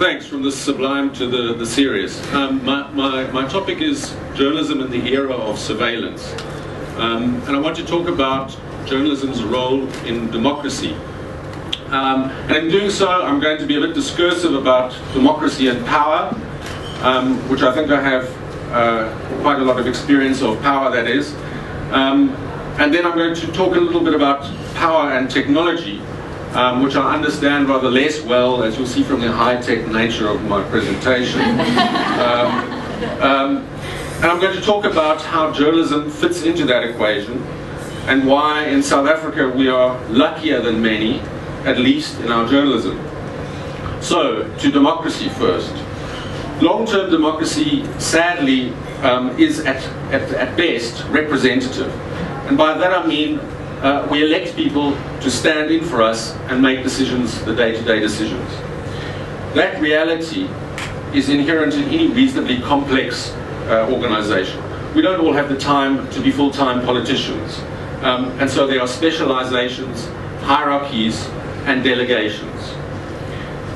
thanks, from the sublime to the serious. My topic is journalism in the era of surveillance. And I want to talk about journalism's role in democracy. And in doing so, I'm going to be a bit discursive about democracy and power, which I think I have quite a lot of experience of, power that is. And then I'm going to talk a little bit about power and technology, which I understand rather less well, as you'll see from the high-tech nature of my presentation. And I'm going to talk about how journalism fits into that equation, and why in South Africa we are luckier than many, at least in our journalism. So, to democracy first. Long-term democracy, sadly, is at best representative. And by that I mean we elect people to stand in for us and make decisions, the day-to-day decisions. That reality is inherent in any reasonably complex organization. We don't all have the time to be full-time politicians. And so there are specializations, hierarchies, and delegations.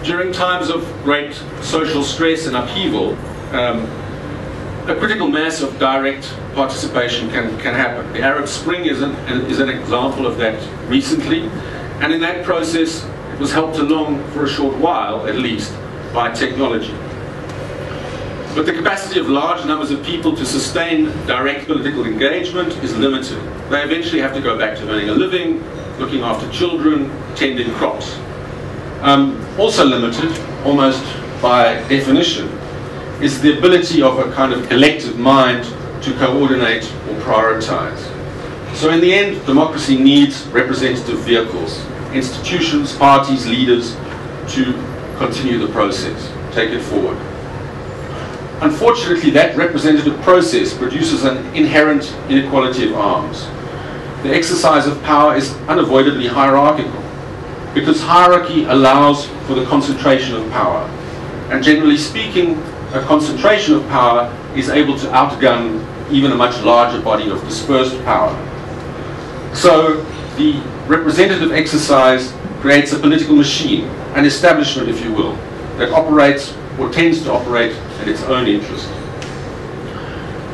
During times of great social stress and upheaval, a critical mass of direct participation can happen. The Arab Spring is an example of that recently, and in that process it was helped along for a short while, at least, by technology. But the capacity of large numbers of people to sustain direct political engagement is limited. They eventually have to go back to earning a living, looking after children, tending crops. Also limited, almost by definition, is the ability of a kind of collective mind to coordinate or prioritize. So in the end, democracy needs representative vehicles, institutions, parties, leaders, to continue the process, take it forward. Unfortunately, that representative process produces an inherent inequality of arms. The exercise of power is unavoidably hierarchical, because hierarchy allows for the concentration of power. And generally speaking, a concentration of power is able to outgun even a much larger body of dispersed power. So the representative exercise creates a political machine, an establishment, if you will, that operates or tends to operate in its own interest.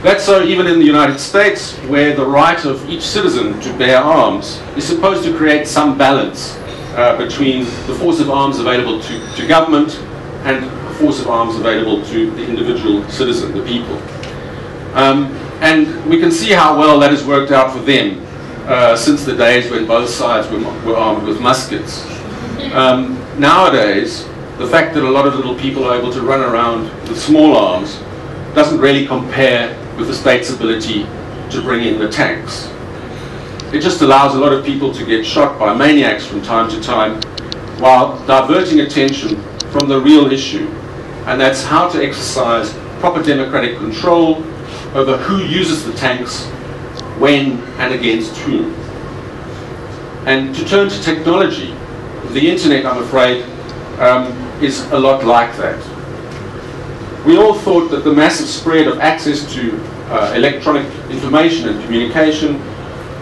That's so even in the United States, where the right of each citizen to bear arms is supposed to create some balance between the force of arms available to government and the force of arms available to the individual citizen, the people. And we can see how well that has worked out for them since the days when both sides were armed with muskets. Nowadays, the fact that a lot of little people are able to run around with small arms doesn't really compare with the state's ability to bring in the tanks. It just allows a lot of people to get shot by maniacs from time to time, while diverting attention from the real issue, and that's how to exercise proper democratic control over who uses the tanks, when, and against whom. And to turn to technology, the internet, I'm afraid, is a lot like that. We all thought that the massive spread of access to electronic information and communication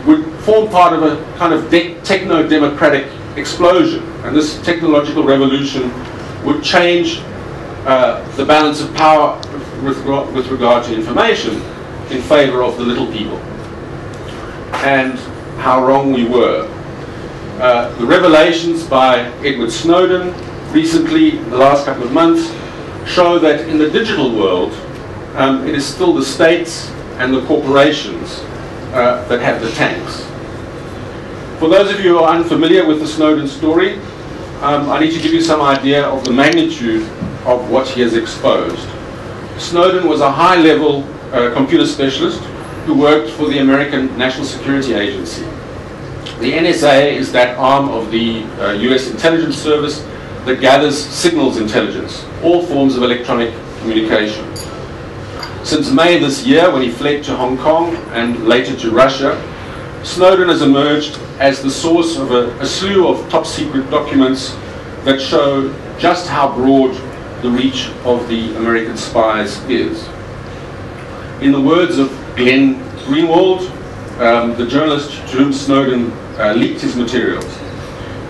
would form part of a kind of techno-democratic explosion, and this technological revolution would change the balance of power with regard to information in favor of the little people. And how wrong we were. The revelations by Edward Snowden recently, in the last couple of months, show that in the digital world, it is still the states and the corporations that have the tanks. For those of you who are unfamiliar with the Snowden story, I need to give you some idea of the magnitude of what he has exposed. Snowden was a high-level computer specialist who worked for the American National Security Agency. The NSA is that arm of the US intelligence service that gathers signals intelligence, all forms of electronic communication. Since May this year, when he fled to Hong Kong and later to Russia, Snowden has emerged as the source of a slew of top-secret documents that show just how broad the reach of the American spies is. In the words of Glenn Greenwald, the journalist to whom Snowden leaked his materials,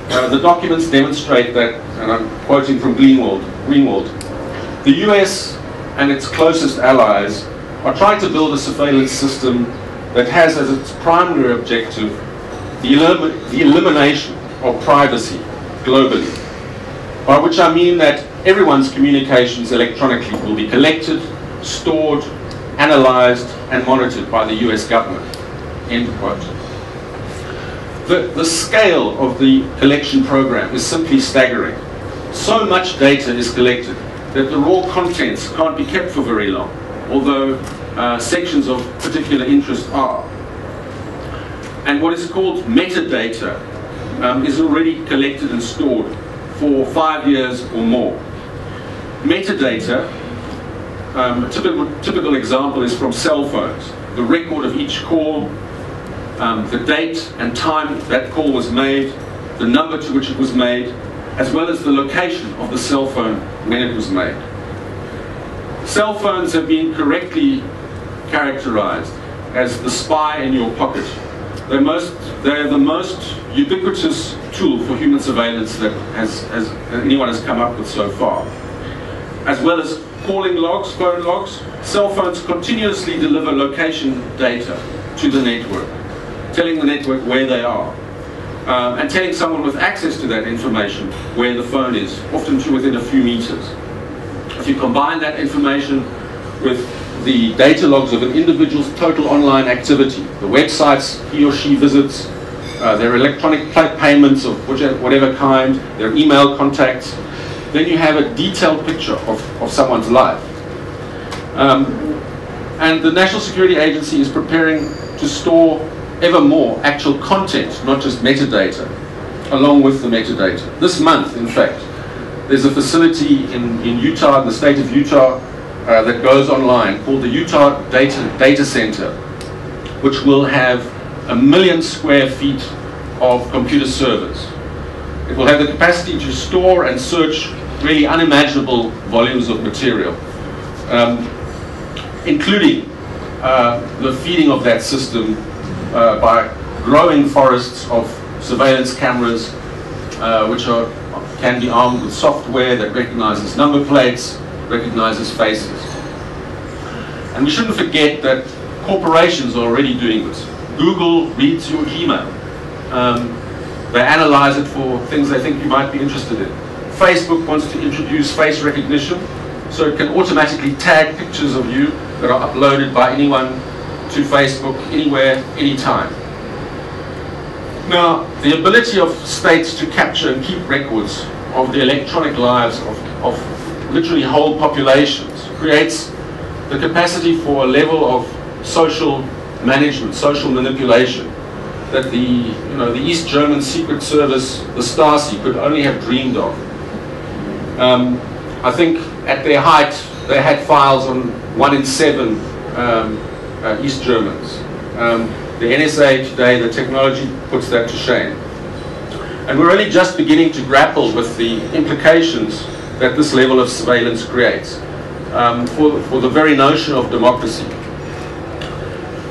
the documents demonstrate that, and I'm quoting from Greenwald, the US and its closest allies are trying to build a surveillance system that has as its primary objective the elimination of privacy globally, by which I mean that everyone's communications electronically will be collected, stored, analyzed, and monitored by the US government. End quote. The scale of the collection program is simply staggering. So much data is collected that the raw contents can't be kept for very long, although sections of particular interest are. And what is called metadata is already collected and stored for 5 years or more. Metadata, a typical example is from cell phones. The record of each call, the date and time that call was made, the number to which it was made, as well as the location of the cell phone when it was made. Cell phones have been correctly characterized as the spy in your pocket. They're the most ubiquitous tool for human surveillance that anyone has come up with so far. As well as calling logs, phone logs, cell phones continuously deliver location data to the network, telling the network where they are, and telling someone with access to that information where the phone is, often to within a few meters. If you combine that information with the data logs of an individual's total online activity, the websites he or she visits, their electronic payments of whatever kind, their email contacts, then you have a detailed picture of someone's life. And the National Security Agency is preparing to store ever more actual content, not just metadata, along with the metadata. This month, in fact, there's a facility in Utah, in the state of Utah, that goes online called the Utah Data Center, which will have 1 million square feet of computer servers. It will have the capacity to store and search really unimaginable volumes of material, including the feeding of that system by growing forests of surveillance cameras, which can be armed with software that recognizes number plates, recognizes faces. And we shouldn't forget that corporations are already doing this. Google reads your Gmail. They analyze it for things they think you might be interested in. Facebook wants to introduce face recognition, so it can automatically tag pictures of you that are uploaded by anyone to Facebook, anywhere, anytime. Now, the ability of states to capture and keep records of the electronic lives of literally whole populations creates the capacity for a level of social management, social manipulation that the East German Secret Service, the Stasi, could only have dreamed of. I think at their height they had files on 1 in 7 East Germans. The NSA today, the technology puts that to shame. And we're only just beginning to grapple with the implications that this level of surveillance creates for the very notion of democracy.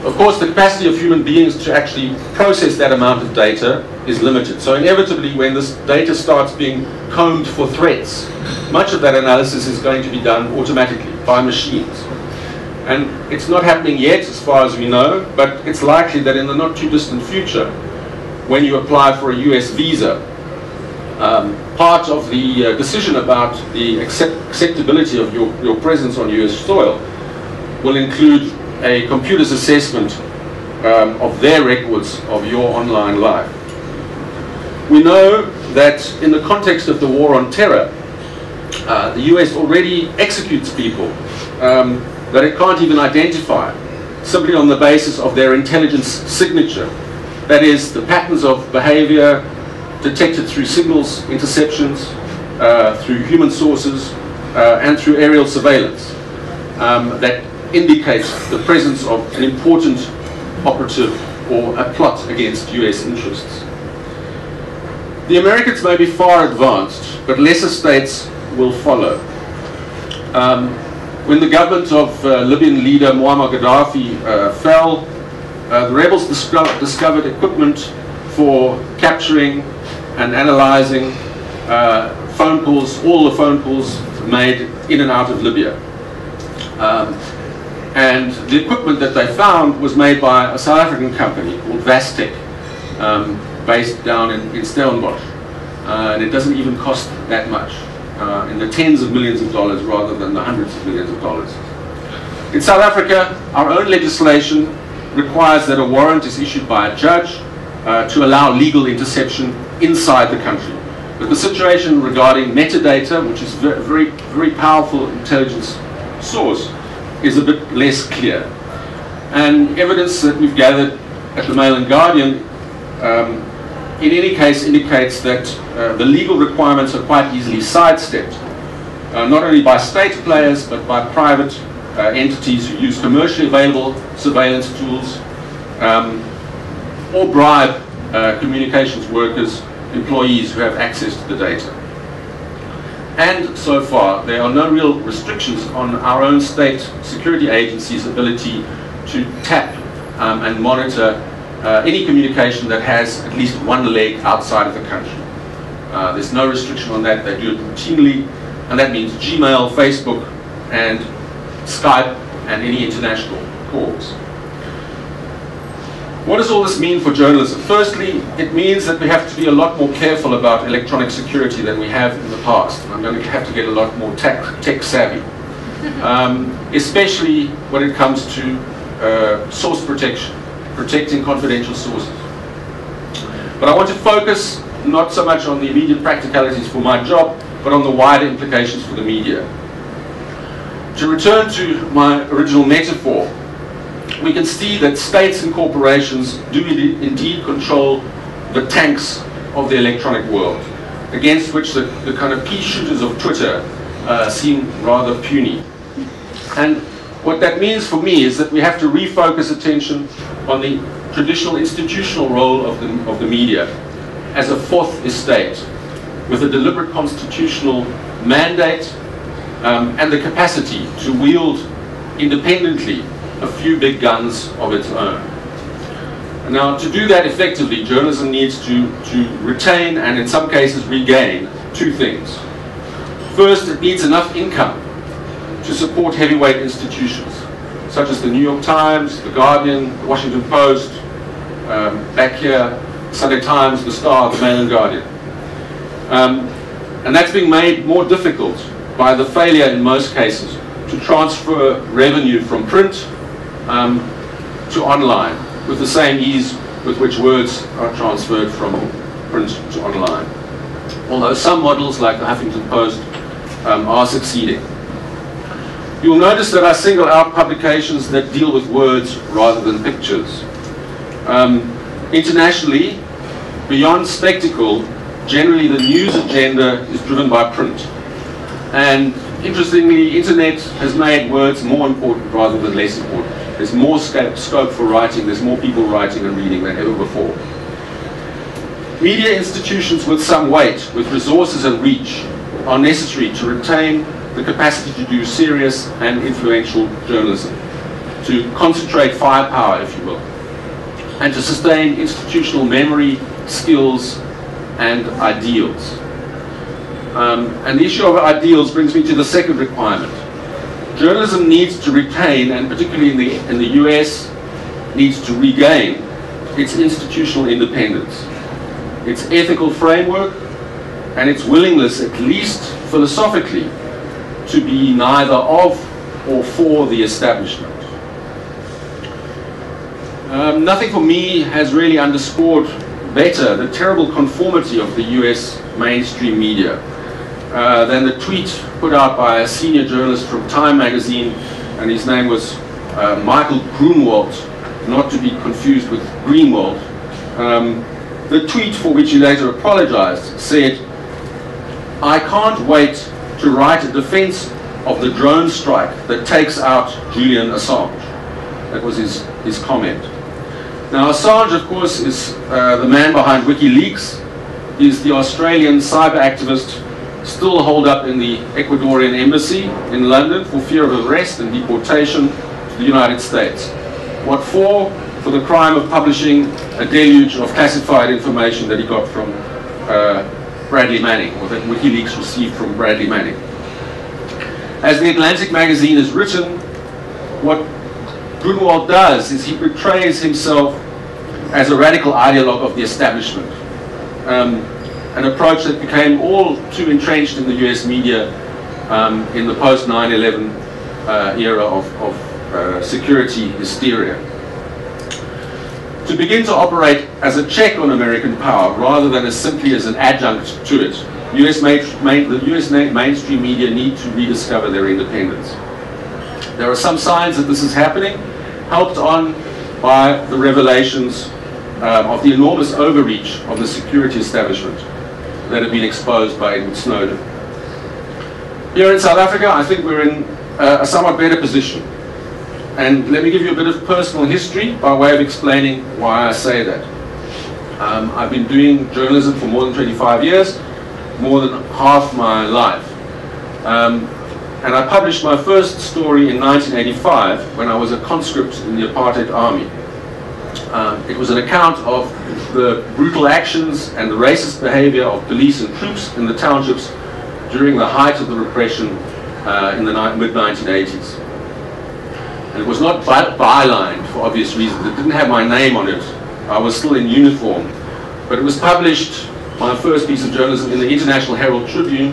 Of course, the capacity of human beings to actually process that amount of data is limited. So inevitably, when this data starts being combed for threats, much of that analysis is going to be done automatically by machines. And it's not happening yet, as far as we know, but it's likely that in the not too distant future, when you apply for a US visa, part of the decision about the acceptability of your presence on US soil will include a computer's assessment of their records of your online life. We know that in the context of the war on terror, the US already executes people that it can't even identify, simply on the basis of their intelligence signature. That is, the patterns of behavior detected through signals interceptions, through human sources, and through aerial surveillance that indicates the presence of an important operative or a plot against US interests. The Americans may be far advanced, but lesser states will follow. When the government of Libyan leader Muammar Gaddafi fell, the rebels discovered equipment for capturing and analyzing phone calls, all the phone calls made in and out of Libya. And the equipment that they found was made by a South African company called Vastec, based down in Stellenbosch. And it doesn't even cost that much, in the tens of millions of dollars rather than the hundreds of millions of dollars. In South Africa, our own legislation requires that a warrant is issued by a judge to allow legal interception inside the country. But the situation regarding metadata, which is a very, very powerful intelligence source, is a bit less clear. And evidence that we've gathered at the Mail and Guardian in any case indicates that the legal requirements are quite easily sidestepped, not only by state players but by private entities who use commercially available surveillance tools or bribe communications workers, employees who have access to the data. And so far, there are no real restrictions on our own state security agencies' ability to tap and monitor any communication that has at least one leg outside of the country. There's no restriction on that. They do it routinely, and that means Gmail, Facebook, and Skype, and any international calls. What does all this mean for journalism? Firstly, it means that we have to be a lot more careful about electronic security than we have in the past. I'm going to have to get a lot more tech savvy, especially when it comes to source protection, protecting confidential sources. But I want to focus not so much on the immediate practicalities for my job, but on the wider implications for the media. To return to my original metaphor, we can see that states and corporations do indeed control the tanks of the electronic world, against which the kind of pea shooters of Twitter seem rather puny. And what that means for me is that we have to refocus attention on the traditional institutional role of the media as a fourth estate, with a deliberate constitutional mandate and the capacity to wield independently a few big guns of its own. Now, to do that effectively, journalism needs to retain and in some cases regain two things. First, it needs enough income to support heavyweight institutions, such as the New York Times, the Guardian, the Washington Post, back here, Sunday Times, the Star, the Mail and Guardian. And that's being made more difficult by the failure in most cases to transfer revenue from print to online with the same ease with which words are transferred from print to online. Although some models, like the Huffington Post, are succeeding. You'll notice that I single out publications that deal with words rather than pictures. Internationally, beyond spectacle, generally the news agenda is driven by print. And interestingly, internet has made words more important rather than less important. There's more scope for writing, there's more people writing and reading than ever before. Media institutions with some weight, with resources and reach, are necessary to retain the capacity to do serious and influential journalism, to concentrate firepower, if you will, and to sustain institutional memory, skills, and ideals. And the issue of ideals brings me to the second requirement. Journalism needs to retain, and particularly in the US, needs to regain its institutional independence, its ethical framework, and its willingness, at least philosophically, to be neither of or for the establishment. Nothing for me has really underscored better the terrible conformity of the US mainstream media than the tweet put out by a senior journalist from Time magazine, and his name was Michael Grunwald, not to be confused with Greenwald. The tweet, for which he later apologized, said, "I can't wait to write a defense of the drone strike that takes out Julian Assange." That was his comment. Now, Assange, of course, is the man behind WikiLeaks. He's the Australian cyber activist still holed up in the Ecuadorian embassy in London for fear of arrest and deportation to the United States. What for? For the crime of publishing a deluge of classified information that he got from Bradley Manning, or that WikiLeaks received from Bradley Manning. As The Atlantic magazine is written, what Grunwald does is he portrays himself as a radical ideologue of the establishment, an approach that became all too entrenched in the US media in the post 9/11 era of security hysteria. To begin to operate as a check on American power rather than as simply as an adjunct to it, the US mainstream media need to rediscover their independence. There are some signs that this is happening, helped on by the revelations of the enormous overreach of the security establishment that have been exposed by Edward Snowden. Here in South Africa, I think we're in a somewhat better position. And let me give you a bit of personal history by way of explaining why I say that. I've been doing journalism for more than 25 years, more than half my life. And I published my first story in 1985 when I was a conscript in the apartheid army. It was an account of the brutal actions and the racist behavior of police and troops in the townships during the height of the repression in the mid-1980s. And it was not bylined for obvious reasons. It didn't have my name on it. I was still in uniform. But it was published, my first piece of journalism, in the International Herald Tribune,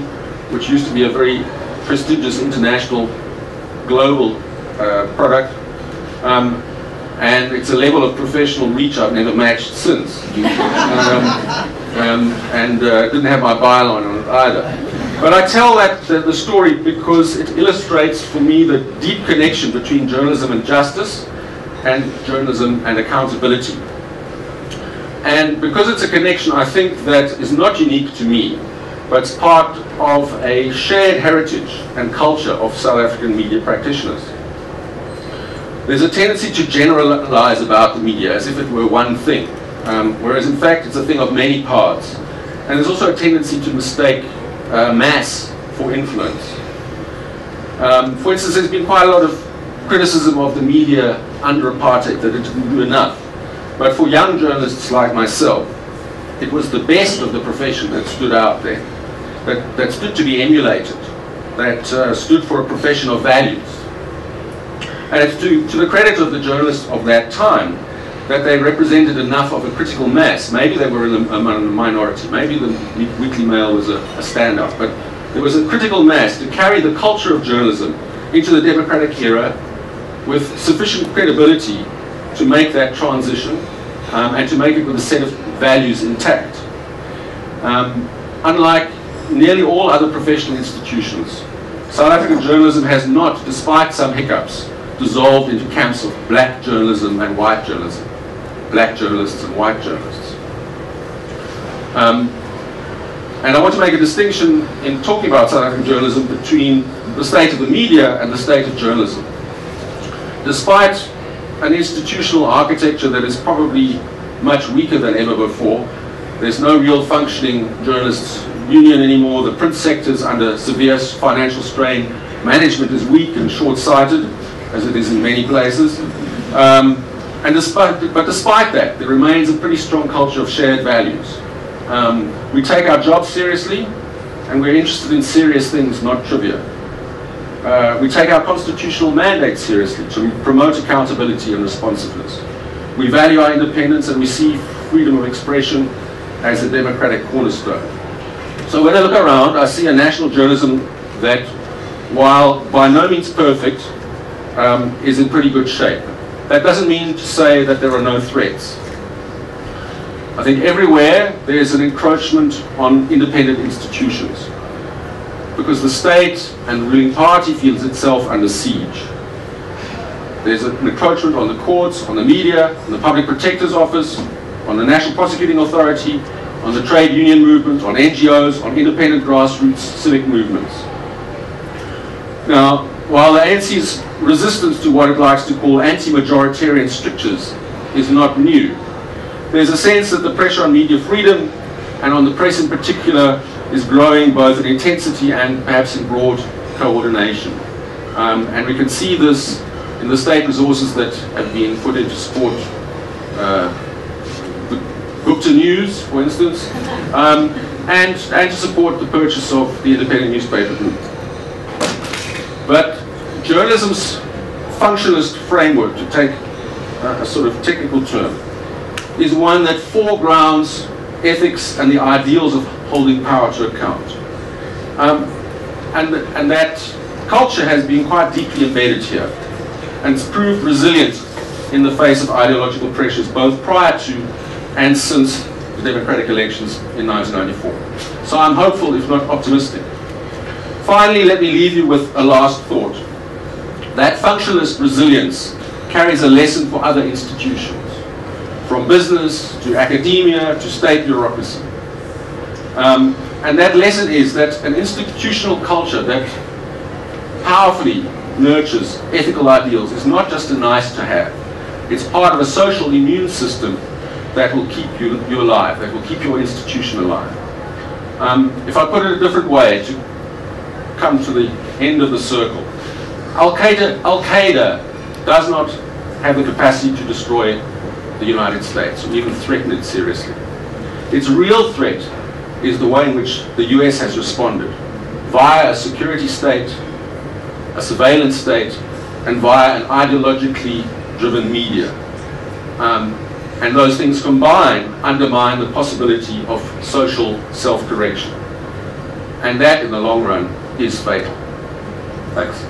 which used to be a very prestigious international global product. And it's a level of professional reach I've never matched since. And didn't have my byline on it either. But I tell the story because it illustrates for me the deep connection between journalism and justice, and journalism and accountability. And because it's a connection, I think, that is not unique to me, but it's part of a shared heritage and culture of South African media practitioners. There's a tendency to generalize about the media as if it were one thing, whereas in fact it's a thing of many parts. And there's also a tendency to mistake mass for influence. For instance, there's been quite a lot of criticism of the media under apartheid, that it didn't do enough. But for young journalists like myself, it was the best of the profession that stood out there, that stood to be emulated, that stood for a profession of values. And it's to the credit of the journalists of that time that they represented enough of a critical mass. Maybe they were in a minority, maybe the Weekly Mail was a standout, but there was a critical mass to carry the culture of journalism into the democratic era with sufficient credibility to make that transition and to make it with a set of values intact. Unlike nearly all other professional institutions, South African journalism has not, despite some hiccups, dissolved into camps of black journalism and white journalism, black journalists and white journalists. And I want to make a distinction in talking about South African journalism between the state of the media and the state of journalism. Despite an institutional architecture that is probably much weaker than ever before, there's no real functioning journalists' union anymore, the print sector is under severe financial strain, management is weak and short-sighted, as it is in many places. But despite that, there remains a pretty strong culture of shared values. We take our jobs seriously, and we're interested in serious things, not trivia. We take our constitutional mandate seriously to promote accountability and responsiveness. We value our independence, and we see freedom of expression as a democratic cornerstone. So when I look around, I see a national journalism that, while by no means perfect, is in pretty good shape. That doesn't mean to say that there are no threats. I think everywhere there's an encroachment on independent institutions, because the state and the ruling party feels itself under siege. There's an encroachment on the courts, on the media, on the Public Protector's Office, on the National Prosecuting Authority, on the trade union movement, on NGOs, on independent grassroots civic movements. Now, while the ANC's resistance to what it likes to call anti-majoritarian strictures is not new, there's a sense that the pressure on media freedom, and on the press in particular, is growing both in intensity and perhaps in broad coordination. And we can see this in the state resources that have been put into support Gupta News, for instance, and to support the purchase of the independent newspaper group. But journalism's functionalist framework, to take a sort of technical term, is one that foregrounds ethics and the ideals of holding power to account. And that culture has been quite deeply embedded here, and it's proved resilient in the face of ideological pressures, both prior to and since the democratic elections in 1994. So I'm hopeful, if not optimistic. Finally, let me leave you with a last thought. That functionalist resilience carries a lesson for other institutions, from business to academia to state bureaucracy. And that lesson is that an institutional culture that powerfully nurtures ethical ideals is not just a nice to have. It's part of a social immune system that will keep you alive, that will keep your institution alive. If I put it a different way, to come to the end of the circle, Al-Qaeda does not have the capacity to destroy the United States or even threaten it seriously. Its real threat is the way in which the US has responded, via a security state, a surveillance state, and via an ideologically driven media. And those things combined undermine the possibility of social self-correction. And that, in the long run, is fatal. Thanks.